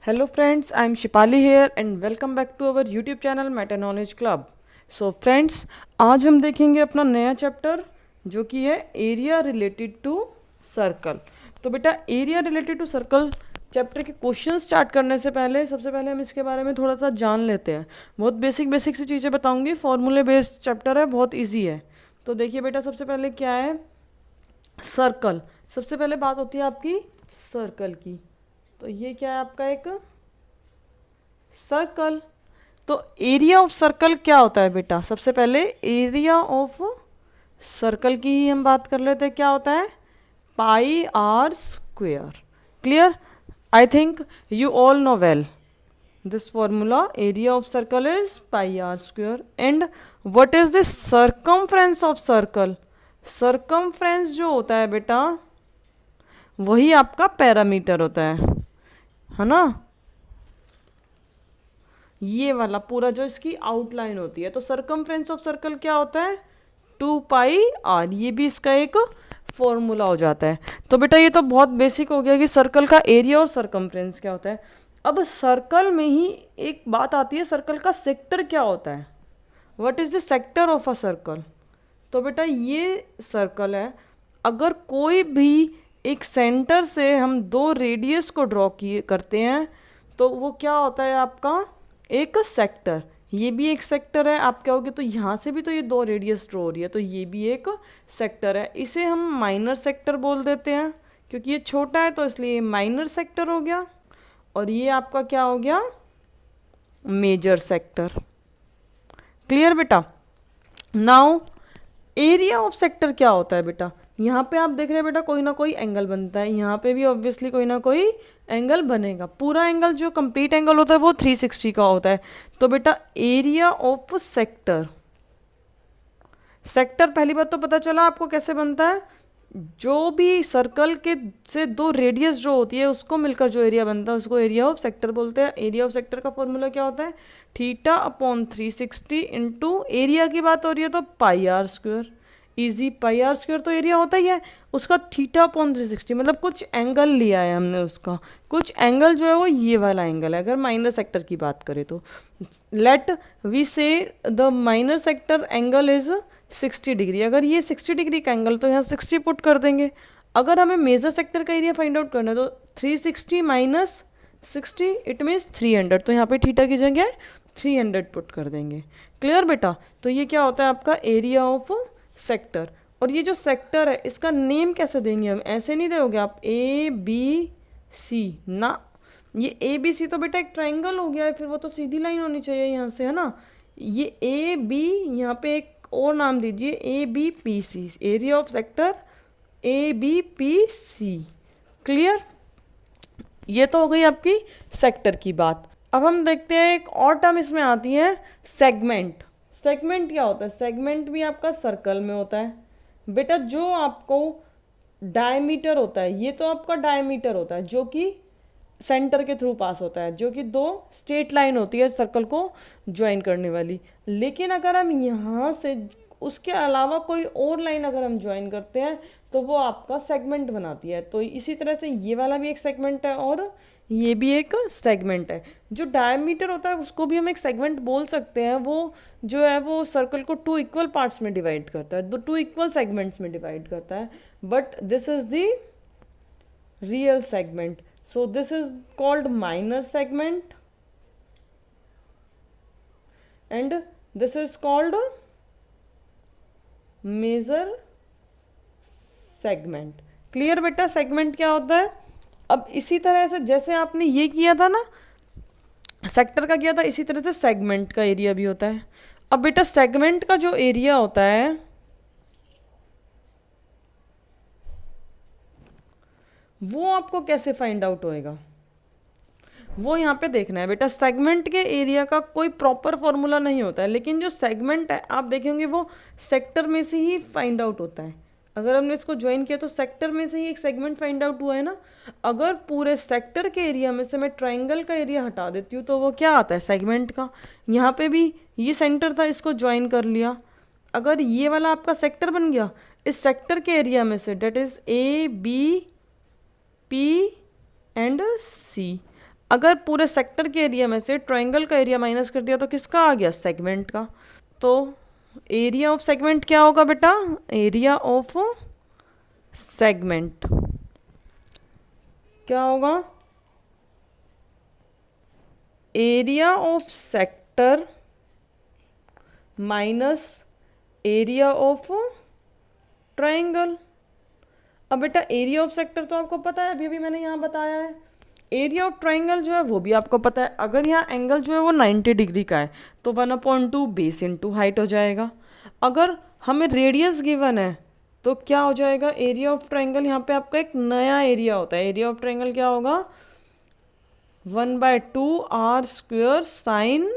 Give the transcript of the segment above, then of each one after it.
Hello friends, I am Shipali here and welcome back to our YouTube channel Meta Knowledge Club. So friends, आज हम देखेंगे अपना नया chapter जो कि है एरिया रिलेटेड टू सर्कल। तो बेटा area related to circle chapter के क्वेश्चन स्टार्ट करने से पहले सबसे पहले हम इसके बारे में थोड़ा सा जान लेते हैं। बहुत बेसिक सी चीज़ें बताऊंगी, फॉर्मूले बेस्ड चैप्टर है, बहुत ईजी है। तो देखिए बेटा, सबसे पहले क्या है सर्कल। सबसे पहले बात होती है आपकी सर्कल की। तो ये क्या है आपका एक सर्कल। तो एरिया ऑफ सर्कल क्या होता है बेटा? सबसे पहले एरिया ऑफ सर्कल की ही हम बात कर लेते हैं। क्या होता है? Pi r square. Clear? I think you all know well this formula. Area of circle is pi r square. And what is the circumference of circle? Circumference जो होता है बेटा वही आपका पैरामीटर होता है ना? ये वाला पूरा जो इसकी आउटलाइन होती है। तो सर्कमफ्रेंस ऑफ सर्कल क्या होता है? 2 पाई आर। ये भी इसका एक फॉर्मूला हो जाता है। तो बेटा ये तो बहुत बेसिक हो गया कि सर्कल का एरिया और सर्कमफ्रेंस क्या होता है। अब सर्कल में ही एक बात आती है, सर्कल का सेक्टर क्या होता है? What is the sector of a circle? तो बेटा ये सर्कल है, अगर कोई भी एक सेंटर से हम दो रेडियस को ड्रॉ किए करते हैं तो वो क्या होता है आपका एक सेक्टर। ये भी एक सेक्टर है। आप क्या होगे, तो यहाँ से भी तो ये दो रेडियस ड्रॉ हो रही है, तो ये भी एक सेक्टर है। इसे हम माइनर सेक्टर बोल देते हैं क्योंकि ये छोटा है, तो इसलिए माइनर सेक्टर हो गया। और ये आपका क्या हो गया? Major sector. क्लियर बेटा? नाउ एरिया ऑफ सेक्टर क्या होता है बेटा? यहाँ पे आप देख रहे हैं बेटा कोई ना कोई एंगल बनता है, यहाँ पे भी ऑब्वियसली कोई ना कोई एंगल बनेगा। पूरा एंगल जो कंप्लीट एंगल होता है वो 360 का होता है। तो बेटा एरिया ऑफ सेक्टर, सेक्टर पहली बात तो पता चला आपको कैसे बनता है। जो भी सर्कल के से दो रेडियस जो होती है उसको मिलकर जो एरिया बनता है उसको एरिया ऑफ सेक्टर बोलते हैं। एरिया ऑफ सेक्टर का फॉर्मूला क्या होता है? थीटा अपॉन 360 इंटू एरिया की बात हो रही है तो pi r square. Easy, pi r square तो एरिया होता ही है, उसका थीटा अपॉन 360 मतलब कुछ एंगल लिया है हमने उसका। कुछ एंगल जो है वो ये वाला एंगल है अगर माइनर सेक्टर की बात करें तो। लेट वी से the minor sector angle is 60 degree. अगर ये 60 डिग्री का एंगल तो यहाँ 60 पुट कर देंगे। अगर हमें मेजर सेक्टर का एरिया फाइंड आउट करना है तो 360 माइनस 60 इट मीन्स 300। तो यहाँ पे थीटा की जगह 300 पुट कर देंगे। क्लियर बेटा? तो ये क्या होता है आपका एरिया ऑफ सेक्टर। और ये जो सेक्टर है इसका नेम कैसे देंगे हम? ऐसे नहीं दोगे आप ए बी सी ना। ये ए बी सी तो बेटा एक ट्राइंगल हो गया है, फिर वो तो सीधी लाइन होनी चाहिए यहाँ से, है ना? ये ए बी, यहाँ पे एक और नाम दीजिए A B P C. Area of sector A B P C. Clear? ये तो हो गई आपकी सेक्टर की बात। अब हम देखते हैं एक और टर्म इसमें आती है, सेगमेंट। सेगमेंट क्या होता है? सेगमेंट भी आपका सर्कल में होता है बेटा। जो आपको डायमीटर होता है, ये तो आपका डायमीटर होता है जो कि सेंटर के थ्रू पास होता है, जो कि दो स्ट्रेट लाइन होती है सर्कल को ज्वाइन करने वाली। लेकिन अगर हम यहाँ से उसके अलावा कोई और लाइन अगर हम ज्वाइन करते हैं तो वो आपका सेगमेंट बनाती है। तो इसी तरह से ये वाला भी एक सेगमेंट है और ये भी एक सेगमेंट है। जो डायमीटर होता है उसको भी हम एक सेगमेंट बोल सकते हैं। वो जो है वो सर्कल को 2 इक्वल पार्ट्स में डिवाइड करता है, 2 इक्वल सेगमेंट्स में डिवाइड करता है। But this is the real segment. So this is called minor segment and this is called major segment. Clear बेटा? segment क्या होता है? अब इसी तरह से जैसे आपने ये किया था ना, सेक्टर का किया था, इसी तरह से सेगमेंट का एरिया भी होता है। अब बेटा सेगमेंट का जो एरिया होता है वो आपको कैसे फाइंड आउट होएगा वो यहाँ पे देखना है बेटा। सेगमेंट के एरिया का कोई प्रॉपर फॉर्मूला नहीं होता है, लेकिन जो सेगमेंट है आप देखेंगे वो सेक्टर में से ही फाइंड आउट होता है। अगर हमने इसको ज्वाइन किया तो सेक्टर में से ही एक सेगमेंट फाइंड आउट हुआ है ना। अगर पूरे सेक्टर के एरिया में से मैं ट्राइंगल का एरिया हटा देती हूँ तो वो क्या आता है? सेगमेंट का। यहाँ पे भी ये सेंटर था, इसको ज्वाइन कर लिया। अगर ये वाला आपका सेक्टर बन गया, इस सेक्टर के एरिया में से that is A B P and C. अगर पूरे सेक्टर के एरिया में से ट्रायंगल का एरिया माइनस कर दिया तो किसका आ गया, सेगमेंट का। तो एरिया ऑफ सेगमेंट क्या होगा बेटा, एरिया ऑफ सेगमेंट क्या होगा, area of sector minus area of triangle. अब बेटा एरिया ऑफ सेक्टर तो आपको पता है, अभी मैंने यहाँ बताया है। एरिया ऑफ ट्रायंगल जो है वो भी आपको पता है। अगर यहाँ एंगल जो है वो 90 डिग्री का है तो 1/2 बेस इंटू हाइट हो जाएगा। अगर हमें रेडियस गिवन है तो क्या हो जाएगा, एरिया ऑफ ट्रायंगल, यहाँ पे आपका एक नया एरिया होता है। एरिया ऑफ ट्रायंगल क्या होगा, 1/2 आर स्क्वायर साइन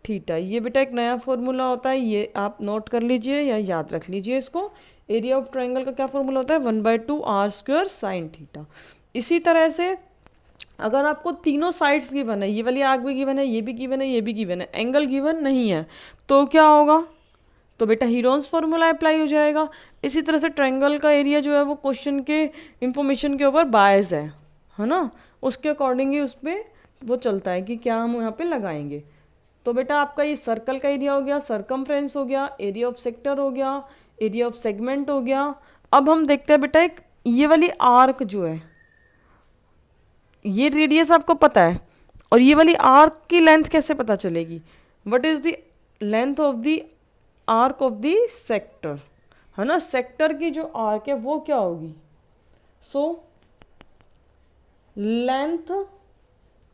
थीटा। ये बेटा एक नया फॉर्मूला होता है, ये आप नोट कर लीजिए या याद रख लीजिए इसको। एरिया ऑफ ट्रायंगल का क्या फॉर्मूला होता है, 1/2 आर स्क्वायर साइन थीटा। इसी तरह से अगर आपको तीनों साइड्स गिवन है, ये वाली आर्क भी गिवन है, ये भी गिवन है, ये भी गिवन है, एंगल गिवन नहीं है, तो क्या होगा, तो बेटा हीरोन्स फॉर्मूला अप्लाई हो जाएगा। इसी तरह से ट्रायंगल का एरिया जो है वो क्वेश्चन के इंफॉर्मेशन के ऊपर बायस है ना, उसके अकॉर्डिंग ही उस पर वो चलता है कि क्या हम यहाँ पे लगाएंगे। तो बेटा आपका ये सर्कल का एरिया हो गया, सरकमफ्रेंस हो गया, एरिया ऑफ सेक्टर हो गया, एरिया ऑफ सेगमेंट हो गया। अब हम देखते हैं बेटा एक ये वाली आर्क जो है, ये रेडियस आपको पता है, और ये वाली आर्क की लेंथ कैसे पता चलेगी, what is the length of the arc of the sector, है ना। सेक्टर की जो आर्क है वो क्या होगी, so length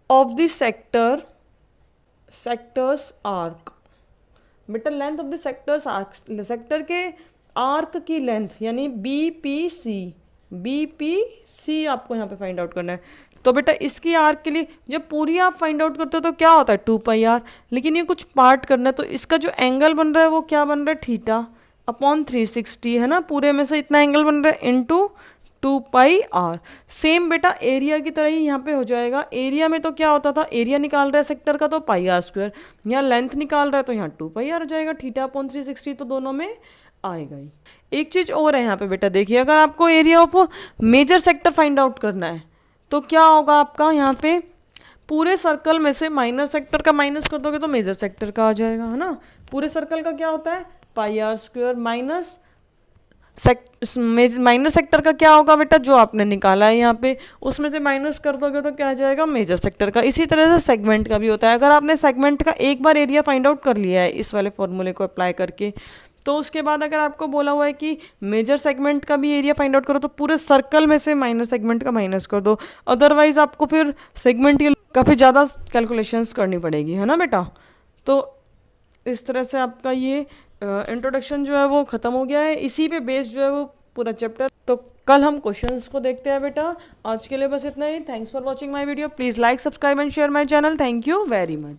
of the sector's arc. बेटा length of the sector's arc, sector के आर्क की लेंथ यानी बीपीसी आपको यहाँ पे फाइंड आउट करना है। तो बेटा इसकी आर्क के लिए जब पूरी आप फाइंड आउट करते हो तो क्या होता है 2πr, लेकिन ये कुछ पार्ट करना है तो इसका जो एंगल बन रहा है वो क्या बन रहा है, θ/360, है ना। पूरे में से इतना एंगल बन रहा है इंटू 2πr। सेम बेटा एरिया की तरह ही यहाँ पे हो जाएगा। एरिया में तो क्या होता था, एरिया निकाल रहा है सेक्टर का तो πr², यहाँ लेंथ निकाल रहा है तो यहाँ 2πr हो जाएगा, θ/360 तो दोनों में आएगा ही। एक चीज़ और है यहाँ पे बेटा, देखिए अगर आपको area of major sector find out करना है तो क्या होगा आपका, यहाँ पे पूरे सर्कल में से माइनर सेक्टर का माइनस कर दोगे तो मेजर सेक्टर का आ जाएगा, है ना। पूरे सर्कल का क्या होता है πr² माइनस माइनर सेक्टर का क्या होगा बेटा, जो आपने निकाला है यहाँ पे उसमें से माइनस कर दोगे तो क्या आ जाएगा, मेजर सेक्टर का। इसी तरह से सेगमेंट का भी होता है। अगर आपने सेगमेंट का एक बार एरिया फाइंड आउट कर लिया है इस वाले फॉर्मूले को अप्लाई करके, तो उसके बाद अगर आपको बोला हुआ है कि मेजर सेगमेंट का भी एरिया फाइंड आउट करो तो पूरे सर्कल में से माइनर सेगमेंट का माइनस कर दो, अदरवाइज आपको फिर सेगमेंट की काफ़ी ज़्यादा कैलकुलेशंस करनी पड़ेगी, है ना बेटा। तो इस तरह से आपका ये इंट्रोडक्शन जो है वो ख़त्म हो गया है। इसी पे बेस्ड जो है वो पूरा चैप्टर, तो कल हम क्वेश्चंस को देखते हैं बेटा। आज के लिए बस इतना ही। Thanks for watching my video. Please like, subscribe and share my channel. Thank you very much.